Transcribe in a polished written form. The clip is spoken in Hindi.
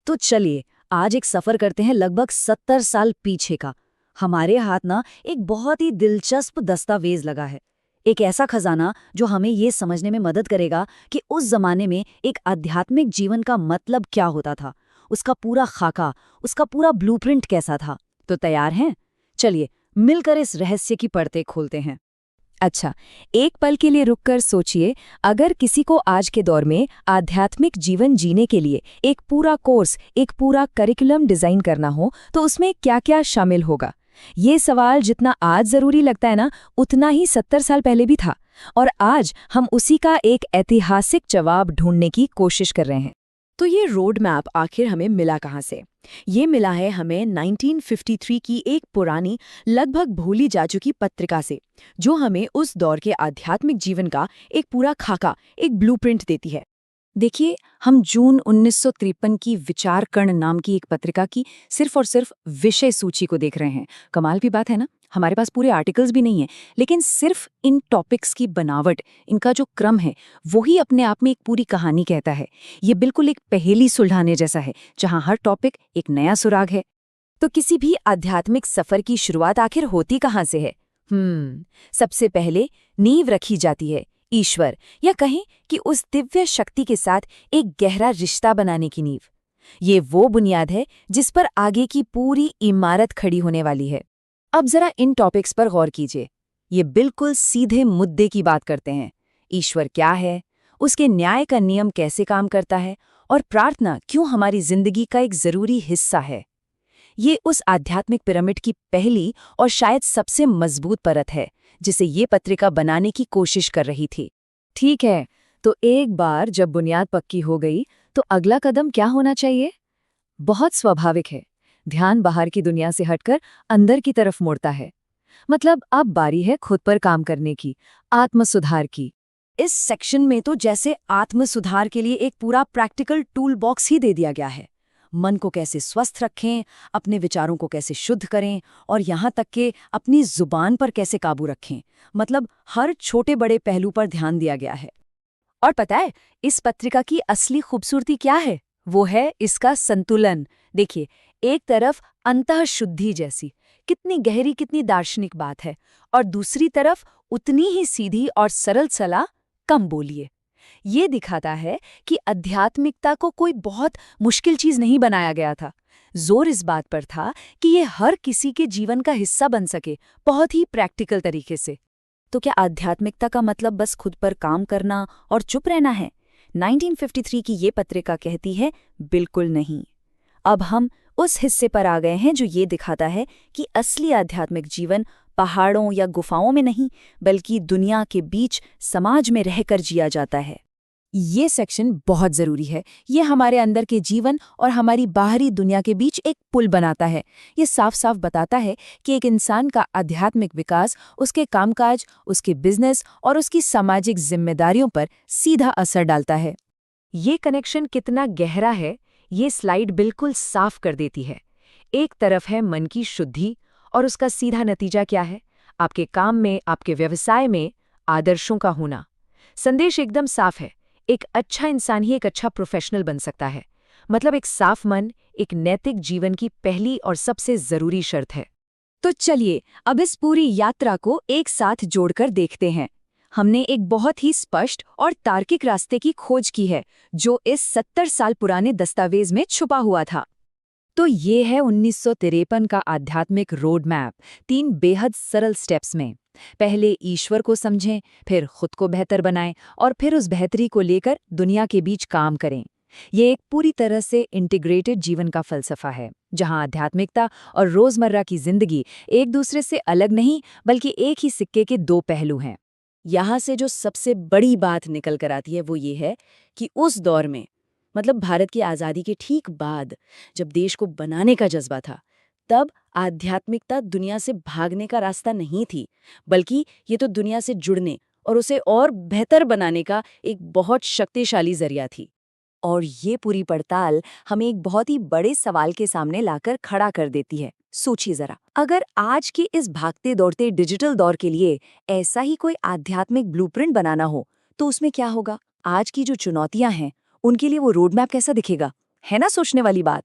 तो चलिए आज एक सफर करते हैं लगभग 70 साल पीछे का। हमारे हाथ ना एक बहुत ही दिलचस्प दस्तावेज लगा है। एक ऐसा खजाना जो हमें ये समझने में मदद करेगा कि उस जमाने में एक आध्यात्मिक जीवन का मतलब क्या होता था, उसका पूरा खाका, उसका पूरा ब्लूप्रिंट कैसा था। तो तैयार हैं? चलिए मिलकर इस रहस्य की परतें खोलते हैं। अच्छा, एक पल के लिए रुककर सोचिए, अगर किसी को आज के दौर में आध्यात्मिक जीवन जीने के लिए एक पूरा कोर्स, एक पूरा करिकुलम डिजाइन करना हो, तो उसमें क्या-क्या शामिल होगा? ये सवाल जितना आज जरूरी लगता है ना, उतना ही 70 साल पहले भी था। और आज हम उसी का एक ऐतिहासिक जवाब ढूंढने की कोशिश कर रहे हैं। तो ये रोड मैप आखिर हमें मिला कहाँ से? ये मिला है हमें 1953 की एक पुरानी, लगभग भूली जा चुकी पत्रिका से, जो हमें उस दौर के आध्यात्मिक जीवन का एक पूरा खाका, एक ब्लूप्रिंट देती है। देखिए, हम जून 1953 की विचार कर्ण नाम की एक पत्रिका की सिर्फ और सिर्फ विषय सूची को देख रहे हैं। कमाल की बात है ना, हमारे पास पूरे आर्टिकल्स भी नहीं हैं, लेकिन सिर्फ इन टॉपिक्स की बनावट, इनका जो क्रम है, वही अपने आप में एक पूरी कहानी कहता है। ये बिल्कुल एक पहेली सुलझाने जैसा है, जहां हर टॉपिक एक नया सुराग है। तो किसी भी आध्यात्मिक सफर की शुरुआत आखिर होती कहाँ से है? सबसे पहले नींव रखी जाती है ईश्वर, या कहें कि उस दिव्य शक्ति के साथ एक गहरा रिश्ता बनाने की नींव। ये वो बुनियाद है जिस पर आगे की पूरी इमारत खड़ी होने वाली है। अब जरा इन टॉपिक्स पर गौर कीजिए। ये बिल्कुल सीधे मुद्दे की बात करते हैं। ईश्वर क्या है, उसके न्याय का नियम कैसे काम करता है, और प्रार्थना क्यों हमारी जिंदगी का एक जरूरी हिस्सा है। ये उस आध्यात्मिक पिरामिड की पहली और शायद सबसे मजबूत परत है, जिसे ये पत्रिका बनाने की कोशिश कर रही थी। ठीक है, तो एक बार जब बुनियाद पक्की हो गई, तो अगला कदम क्या होना चाहिए? बहुत स्वाभाविक है। ध्यान बाहर की दुनिया से हटकर अंदर की तरफ मुड़ता है। मतलब अब बारी है खुद पर काम करने की, आत्म सुधार की। इस सेक्शन में तो जैसे आत्म सुधार के लिए एक पूरा प्रैक्टिकल टूल बॉक्स ही दे दिया गया है। मन को कैसे स्वस्थ रखें, अपने विचारों को कैसे शुद्ध करें, और यहाँ तक कि अपनी जुबान पर कैसे काबू रखें। मतलब हर छोटे बड़े पहलू पर ध्यान दिया गया है। और पता है, इस पत्रिका की असली खूबसूरती क्या है? वो है इसका संतुलन। देखिए, एक तरफ अंतः शुद्धि जैसी कितनी गहरी, कितनी दार्शनिक बात है, और दूसरी तरफ उतनी ही सीधी और सरल सलाह, कम बोलिए। ये दिखाता है कि आध्यात्मिकता को कोई बहुत मुश्किल चीज नहीं बनाया गया था। जोर इस बात पर था कि ये हर किसी के जीवन का हिस्सा बन सके, बहुत ही प्रैक्टिकल तरीके से। तो क्या आध्यात्मिकता का मतलब बस खुद पर काम करना और चुप रहना है? 1953 की ये पत्रिका कहती है, बिल्कुल नहीं। अब हम उस हिस्से पर आ गए हैं जो ये दिखाता है कि असली आध्यात्मिक जीवन पहाड़ों या गुफाओं में नहीं, बल्कि दुनिया के बीच, समाज में रहकर जिया जाता है। ये सेक्शन बहुत जरूरी है। ये हमारे अंदर के जीवन और हमारी बाहरी दुनिया के बीच एक पुल बनाता है। ये साफ साफ बताता है कि एक इंसान का आध्यात्मिक विकास उसके कामकाज, उसके बिजनेस और उसकी सामाजिक जिम्मेदारियों पर सीधा असर डालता है। ये कनेक्शन कितना गहरा है, ये स्लाइड बिल्कुल साफ कर देती है। एक तरफ है मन की शुद्धि, और उसका सीधा नतीजा क्या है? आपके काम में, आपके व्यवसाय में आदर्शों का होना। संदेश एकदम साफ है, एक अच्छा इंसान ही एक अच्छा प्रोफेशनल बन सकता है। मतलब एक साफ मन एक नैतिक जीवन की पहली और सबसे जरूरी शर्त है। तो चलिए अब इस पूरी यात्रा को एक साथ जोड़कर देखते हैं। हमने एक बहुत ही स्पष्ट और तार्किक रास्ते की खोज की है, जो इस 70 साल पुराने दस्तावेज में छुपा हुआ था। तो ये है 1953 का आध्यात्मिक रोड मैप, 3 बेहद सरल स्टेप्स में। पहले ईश्वर को समझें, फिर खुद को बेहतर बनाएं, और फिर उस बेहतरी को लेकर दुनिया के बीच काम करें। ये एक पूरी तरह से इंटीग्रेटेड जीवन का फलसफा है, जहां आध्यात्मिकता और रोजमर्रा की जिंदगी एक दूसरे से अलग नहीं, बल्कि एक ही सिक्के के 2 पहलू हैं। यहाँ से जो सबसे बड़ी बात निकल कर आती है वो ये है कि उस दौर में, मतलब भारत की आज़ादी के ठीक बाद, जब देश को बनाने का जज्बा था, तब आध्यात्मिकता दुनिया से भागने का रास्ता नहीं थी, बल्कि ये तो दुनिया से जुड़ने और उसे और बेहतर बनाने का एक बहुत शक्तिशाली जरिया थी। और ये पूरी पड़ताल हमें एक बहुत ही बड़े सवाल के सामने लाकर खड़ा कर देती है। सोचिए जरा, अगर आज के इस भागते दौड़ते डिजिटल दौर के लिए ऐसा ही कोई आध्यात्मिक ब्लूप्रिंट बनाना हो, तो उसमें क्या होगा? आज की जो चुनौतियां हैं, उनके लिए वो रोड मैप कैसा दिखेगा? है ना सोचने वाली बात।